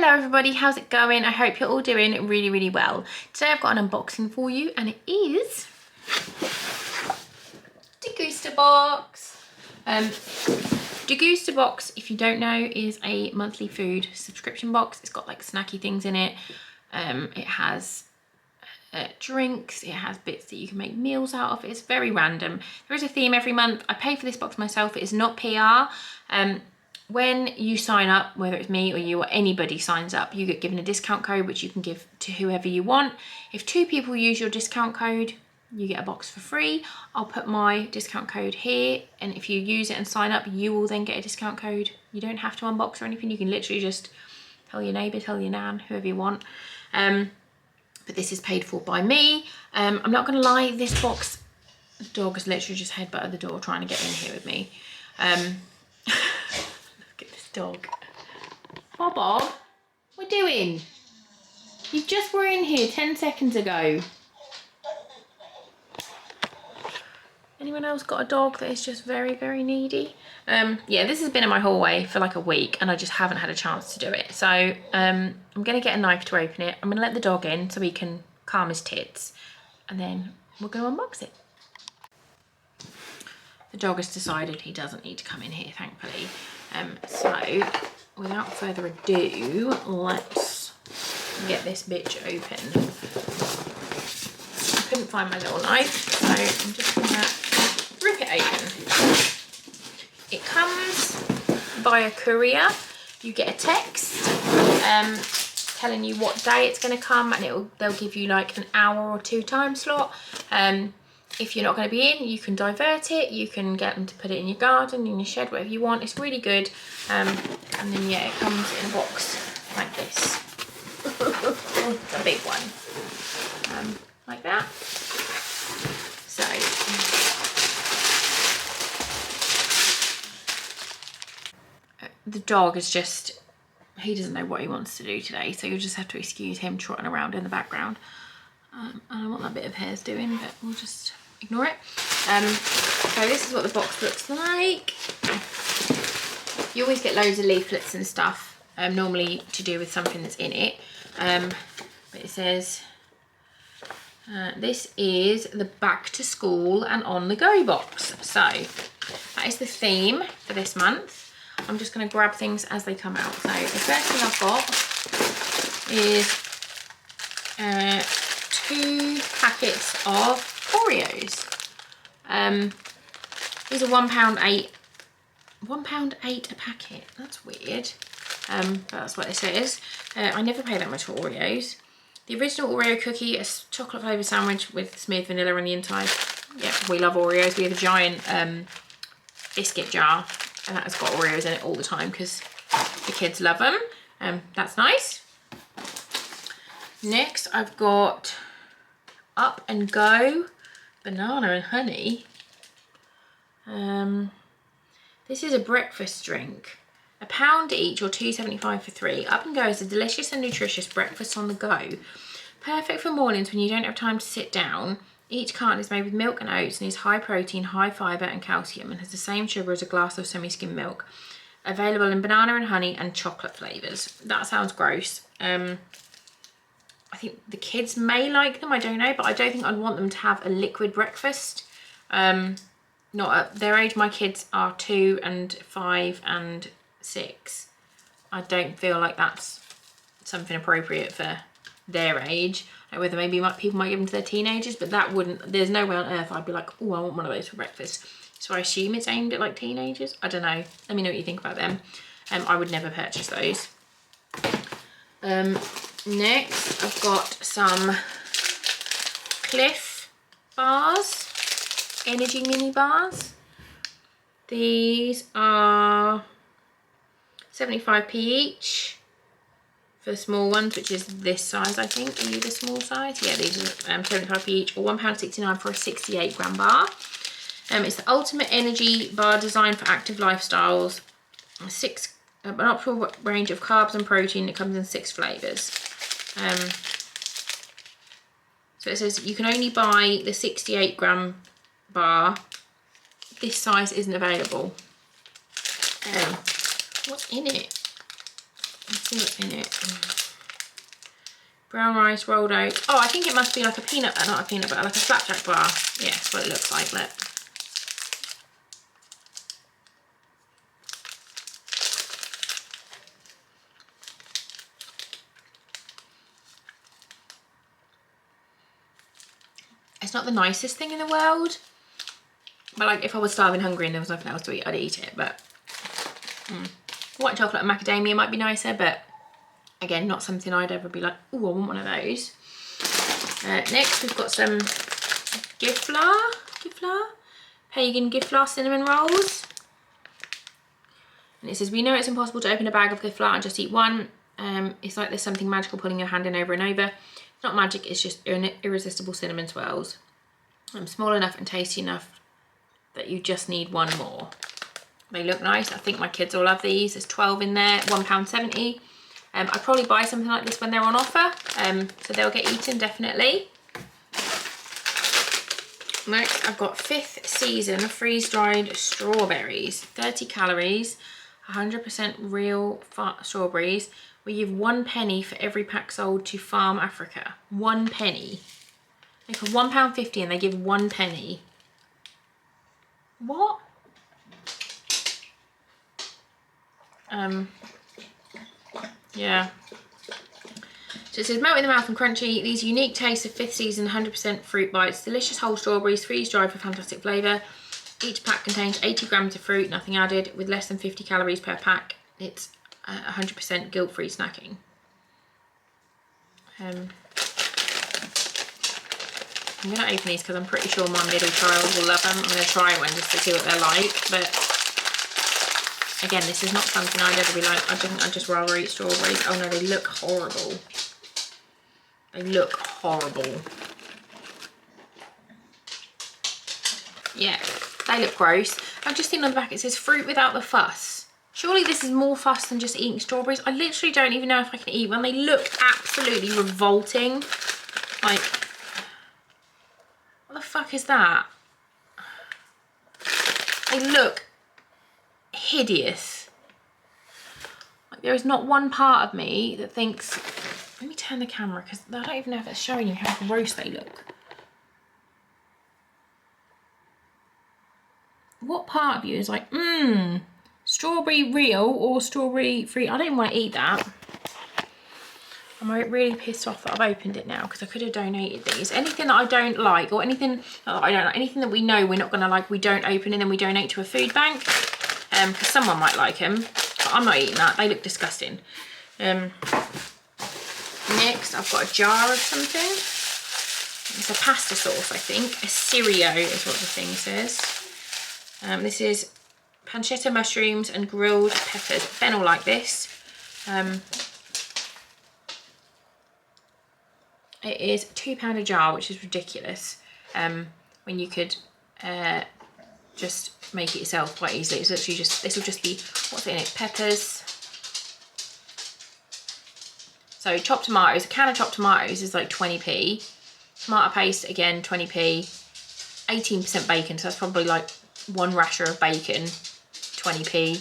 Hello everybody, how's it going? I hope you're all doing really well. Today I've got an unboxing for you and it is Degustabox. Degustabox, if you don't know, is a monthly food subscription box. It's got like snacky things in it. It has drinks, it has bits that you can make meals out of. It's very random. There is a theme every month. I pay for this box myself. It is not PR. When you sign up, whether it's me or you or anybody signs up, you get given a discount code which you can give to whoever you want. If 2 people use your discount code, you get a box for free. I'll put my discount code here, and if you use it and sign up, you will then get a discount code. You don't have to unbox or anything. You can literally just tell your neighbour, tell your nan, whoever you want. But this is paid for by me. I'm not gonna lie, this box, the dog has literally just headbutted the door trying to get in here with me. Look at this dog. Bob, what are we doing? You just were in here 10 seconds ago. Anyone else got a dog that is just very needy? Yeah, this has been in my hallway for like a week and I just haven't had a chance to do it. So I'm gonna get a knife to open it. I'm gonna let the dog in so he can calm his tits and then we're gonna unbox it. The dog has decided he doesn't need to come in here, thankfully. So without further ado, let's get this bitch open. I couldn't find my little knife, so I'm just gonna rip it open. It comes by a courier. You get a text telling you what day it's going to come, and they'll give you like an hour or 2 time slot. If you're not going to be in, you can divert it. You can get them to put it in your garden, in your shed, whatever you want. It's really good. And then yeah, it comes in a box like this. A big one. Like that. So the dog is just, he doesn't know what he wants to do today, so you'll just have to excuse him trotting around in the background. I don't know what that bit of hair's doing, but we'll just ignore it. So this is what the box looks like. You always get loads of leaflets and stuff, normally to do with something that's in it. But it says, this is the back to school and on the go box. So that is the theme for this month. I'm just going to grab things as they come out. So the first thing I've got is 2 packets of Oreos. These are £1.8 a packet. That's weird. But that's what it says. I never pay that much for Oreos. The original Oreo cookie, a chocolate flavoured sandwich with smooth vanilla on the inside. Yeah, we love Oreos. We have a giant biscuit jar, and that has got Oreos in it all the time because the kids love them. That's nice. Next, I've got Up and Go banana and honey. This is a breakfast drink. £1 each or £2.75 for 3. Up and Go is a delicious and nutritious breakfast on the go. Perfect for mornings when you don't have time to sit down. Each carton is made with milk and oats and is high protein, high fibre and calcium, and has the same sugar as a glass of semi-skim milk. Available in banana and honey and chocolate flavours. That sounds gross. I think the kids may like them, I don't know, but I don't think I'd want them to have a liquid breakfast. Not at their age. My kids are 2 and 5 and 6. I don't feel like that's something appropriate for their age. Whether maybe people might give them to their teenagers, but that wouldn't, there's no way on earth I'd be like, oh, I want one of those for breakfast. So I assume it's aimed at like teenagers. I don't know. Let me know what you think about them. I would never purchase those. Next, I've got some Cliff bars, energy mini bars. These are 75p each. For the small ones, which is this size, I think. Are you the small size? Yeah, these are 75p each, or £1.69 for a 68 gram bar. It's the ultimate energy bar designed for active lifestyles. An optimal range of carbs and protein. It comes in 6 flavours. So it says you can only buy the 68 gram bar. This size isn't available. What's in it? Let's see what's in it. Brown rice, rolled oats. Oh, I think it must be like a peanut, not a peanut butter, like a flapjack bar. Yeah, that's what it looks like, look. It's not the nicest thing in the world, but like if I was starving hungry and there was nothing else to eat, I'd eat it. But white chocolate and macadamia might be nicer, but again, not something I'd ever be like, oh, I want one of those. Next, we've got some Pagan gift flour cinnamon rolls. And it says, we know it's impossible to open a bag of gift flour and just eat one. It's like there's something magical pulling your hand in over and over. It's not magic, it's just irresistible cinnamon swirls. Small enough and tasty enough that you just need one more. They look nice. I think my kids will love these. There's 12 in there, £1.70. I'd probably buy something like this when they're on offer, so they'll get eaten definitely. Next, I've got 5th season freeze-dried strawberries, 30 calories, 100% real strawberries. We give 1 penny for every pack sold to Farm Africa. 1 penny. They for £1.50 and they give 1 penny. What? Yeah. So it says, melt in the mouth and crunchy. These unique tastes of 5th season 100% fruit bites. Delicious whole strawberries, freeze-dried for fantastic flavour. Each pack contains 80 grams of fruit, nothing added, with less than 50 calories per pack. It's 100% guilt-free snacking. I'm going to open these because I'm pretty sure my middle child will love them. I'm going to try one just to see what they're like, but again, this is not something I'd ever be like, I'd just rather eat strawberries. Oh no, they look horrible. They look horrible. Yeah, they look gross. I've just seen on the back it says fruit without the fuss. Surely this is more fuss than just eating strawberries. I literally don't even know if I can eat one. They look absolutely revolting. Like, what the fuck is that? They look hideous. Like, there is not one part of me that thinks, let me turn the camera because I don't even know if it's showing you how gross they look. What part of you is like, strawberry real or strawberry free? I don't want to eat that. I'm really pissed off that I've opened it now because I could have donated these. Anything that I don't like or anything that I don't like, anything that we know we're not going to like, we don't open and then we donate to a food bank. Because someone might like them, but I'm not eating that. They look disgusting. Next, I've got a jar of something. It's a pasta sauce, I think. A Sirio is what the thing says. This is pancetta mushrooms and grilled peppers. Ben will like this. It is £2 a jar, which is ridiculous. When you could just make it yourself quite easily. It's literally just, this will just be, what's in it? Peppers. So chopped tomatoes, a can of chopped tomatoes is like 20p. Tomato paste, again, 20p. 18% bacon, so that's probably like 1 rasher of bacon, 20p.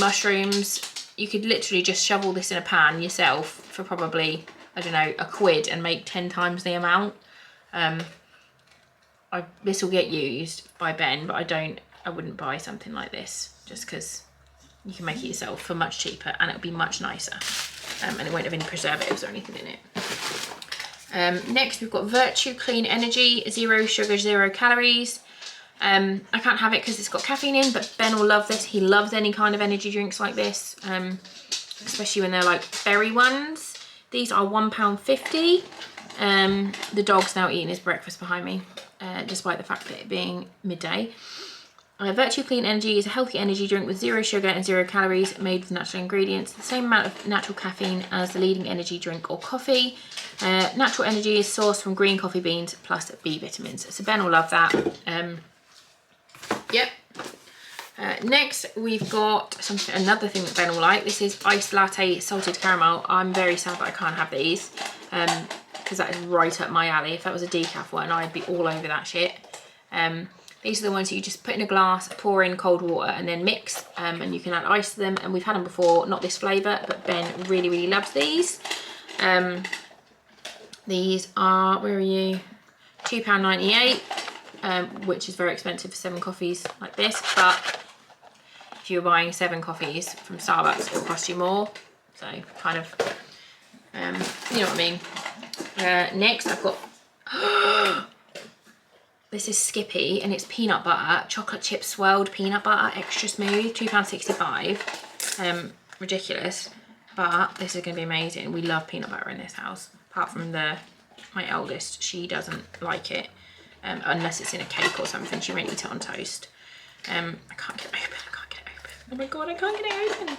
Mushrooms, you could literally just shovel this in a pan yourself for probably, I don't know, £1 and make 10 times the amount. This will get used by Ben, but I wouldn't buy something like this just because you can make it yourself for much cheaper and it'll be much nicer. And it won't have any preservatives or anything in it. Next, we've got Virtue Clean Energy, 0 sugar, 0 calories. I can't have it because it's got caffeine in, but Ben will love this. He loves any kind of energy drinks like this, especially when they're like berry ones. These are £1.50. The dog's now eating his breakfast behind me, despite the fact that it being midday. Virtue Clean Energy is a healthy energy drink with 0 sugar and 0 calories, made with natural ingredients, the same amount of natural caffeine as the leading energy drink or coffee. Natural energy is sourced from green coffee beans plus B vitamins. So Ben will love that. Yep. Next, we've got another thing that Ben will like. This is iced latte salted caramel. I'm very sad that I can't have these because that is right up my alley. If that was a decaf one, I'd be all over that shit. These are the ones that you just put in a glass, pour in cold water and then mix, and you can add ice to them. And we've had them before, not this flavour, but Ben really loves these. These are, where are you? £2.98, which is very expensive for 7 coffees like this, but if you're buying 7 coffees from Starbucks, it'll cost you more. So kind of, you know what I mean. Next I've got, this is Skippy and it's peanut butter, chocolate chip swirled peanut butter, extra smooth, £2.65. Ridiculous, but this is gonna be amazing. We love peanut butter in this house, apart from my eldest, she doesn't like it, unless it's in a cake or something. She won't eat it on toast. I can't get it open, Oh my God, I can't get it open.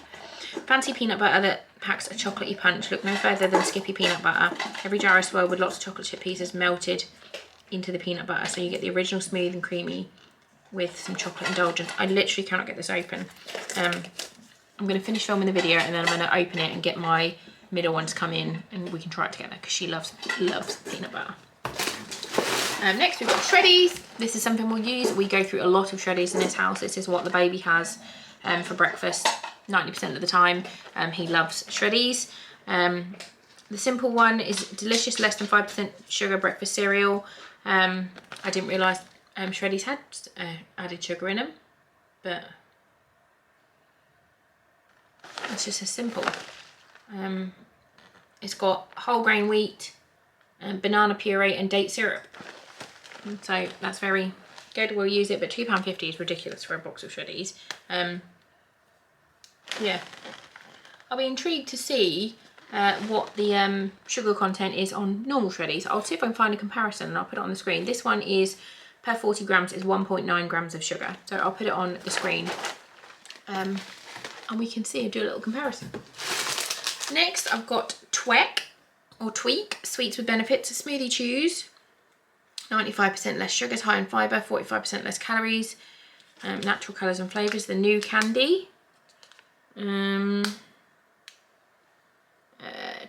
Fancy peanut butter that packs a chocolatey punch. Look no further than Skippy peanut butter. Every jar is swirled with lots of chocolate chip pieces melted into the peanut butter. So you get the original smooth and creamy with some chocolate indulgence. I literally cannot get this open. I'm going to finish filming the video and then I'm going to open it and get my middle one to come in and we can try it together because she loves peanut butter. Next we've got shreddies. This is something we'll use. We go through a lot of shreddies in this house. This is what the baby has for breakfast 90% of the time. He loves shreddies. The simple one is delicious, less than 5% sugar breakfast cereal. I didn't realise shreddies had added sugar in them, but it's just as simple. It's got whole grain wheat, banana puree and date syrup. So that's very good, we'll use it, but £2.50 is ridiculous for a box of shreddies. Yeah, I'll be intrigued to see what the sugar content is on normal shreddies. I'll see if I can find a comparison and I'll put it on the screen. This one is, per 40 grams, is 1.9 grams of sugar. So I'll put it on the screen and we can see and do a little comparison. Next, I've got Tweak, Sweets with Benefits, a smoothie chews. 95% less sugars, high in fibre, 45% less calories, natural colours and flavours, the new candy.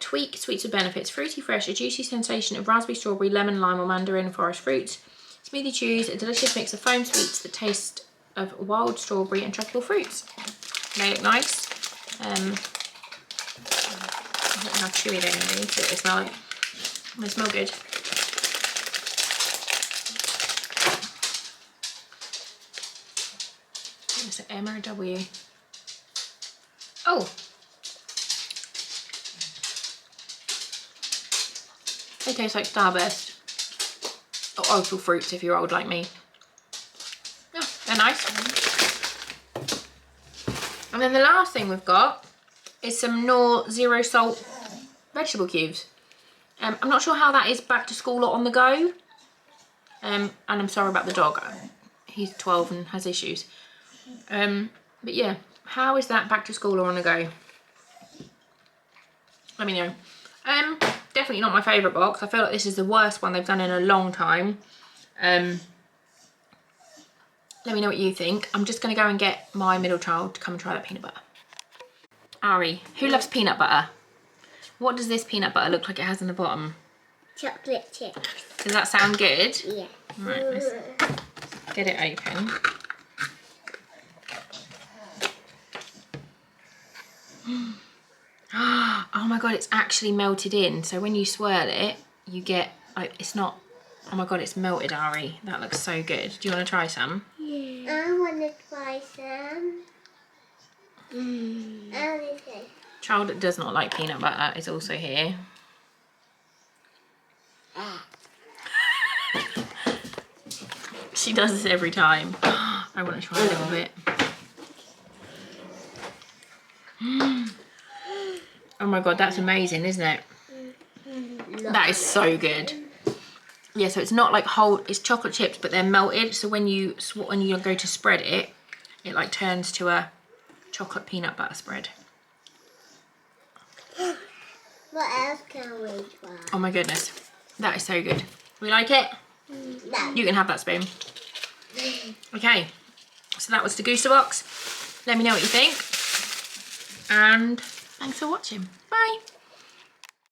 Tweak, Sweets with Benefits, fruity fresh, a juicy sensation of raspberry, strawberry, lemon, lime or mandarin and forest fruits. Smoothie chews, a delicious mix of foam sweets that taste of wild strawberry and tropical fruits. They look nice. I don't know how chewy they're going to be, see what they smell like. They smell good. Is it M or a W? Oh! They taste like Starburst. Or Opal fruits if you're old like me. Yeah, they're nice. And then the last thing we've got is some Knorr zero salt vegetable cubes. I'm not sure how that is back to school or on the go. And I'm sorry about the dog. He's 12 and has issues. But yeah, how is that back to school or on the go? Let me know. Definitely not my favourite box. I feel like this is the worst one they've done in a long time. Let me know what you think. I'm just going to go and get my middle child to come and try that peanut butter. Ari, who loves peanut butter? What does this peanut butter look like it has in the bottom? Chocolate chips. Does that sound good? Yeah. Right, let's get it open. Oh my god, it's actually melted in. So when you swirl it, you get, like, it's not, oh my god, it's melted, Ari. That looks so good. Do you want to try some? Yeah. I want to try some. Child that does not like peanut butter is also here. She does this every time. I want to try a little bit. Oh my god, that's amazing, isn't it? That is so good. Yeah, so it's not like whole, it's chocolate chips, but they're melted. So when you go to spread it, it like turns to a chocolate peanut butter spread. What else can we try? Oh my goodness, that is so good. We like it? No. You can have that spoon. Okay, so that was Degustabox. Let me know what you think. And thanks for watching. Bye.